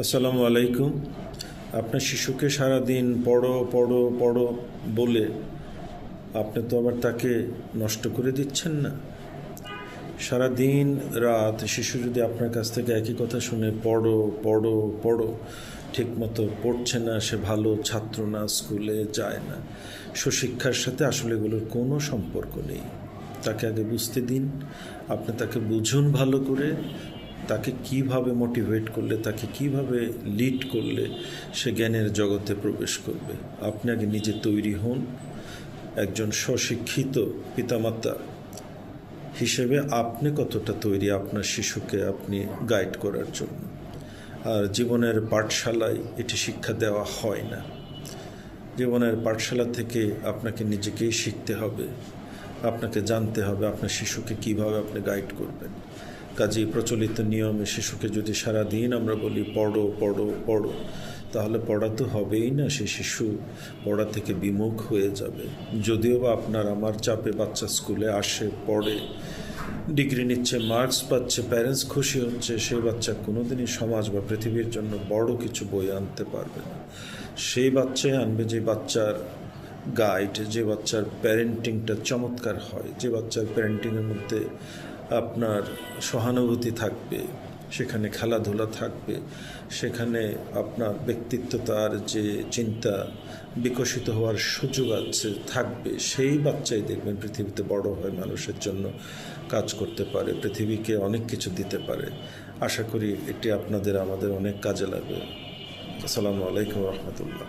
আসসালামু আলাইকুম। আপনার শিশুকে সারাদিন পড়ো পড়ো পড়ো বলে আপনি তো আবার তাকে নষ্ট করে দিচ্ছেন না। সারা দিন রাত শিশু যদি আপনার কাছ থেকে একই কথা শুনে পড়ো পড়ো পড়ো, ঠিকমতো পড়ছে না, সে ভালো ছাত্র না, স্কুলে যায় না, সুশিক্ষার সাথে আসলে এগুলোর কোনো সম্পর্ক নেই। তাকে আগে বুঝতে দিন, আপনি তাকে বুঝুন ভালো করে, তাকে কিভাবে মোটিভেট করলে, তাকে কিভাবে লিড করলে সে জ্ঞানের জগতে প্রবেশ করবে। আপনি আগে নিজে তৈরি হন। একজন স্বশিক্ষিত পিতামাতা হিসেবে আপনি কতটা তৈরি আপনার শিশুকে আপনি গাইড করার জন্য। আর জীবনের পাঠশালায় এটি শিক্ষা দেওয়া হয় না। জীবনের পাঠশালা থেকে আপনাকে নিজেকেই শিখতে হবে, আপনাকে জানতে হবে আপনার শিশুকে কিভাবে আপনি গাইড করবেন। কাজেই প্রচলিত নিয়মে শিশুকে যদি সারাদিন আমরা বলি পড়ো পড়ো পড়ো, তাহলে পড়া তো হবেই না, সে শিশু পড়া থেকে বিমুখ হয়ে যাবে। যদিও বা আপনার আমার চাপে বাচ্চা স্কুলে আসে, পড়ে, ডিগ্রি নিচ্ছে, মার্কস পাচ্ছে, প্যারেন্টস খুশি হচ্ছে, সেই বাচ্চা কোনোদিনই সমাজ বা পৃথিবীর জন্য বড় কিছু বই আনতে পারবে না। সেই বাচ্চাই আনবে যে বাচ্চার গাইড, যে বাচ্চার প্যারেন্টিংটা চমৎকার হয়, যে বাচ্চার প্যারেন্টিংয়ের মধ্যে আপনার সহানুভূতি থাকবে, সেখানে খেলাধুলা থাকবে, সেখানে আপনার ব্যক্তিত্ব, তার যে চিন্তা বিকশিত হওয়ার সুযোগ আছে থাকবে, সেই বাচ্চাই দেখবেন পৃথিবীতে বড় হয়, মানুষের জন্য কাজ করতে পারে, পৃথিবীকে অনেক কিছু দিতে পারে। আশা করি এটি আপনাদের আমাদের অনেক কাজে লাগবে। আসসালামু আলাইকুম রহমতুল্লাহ।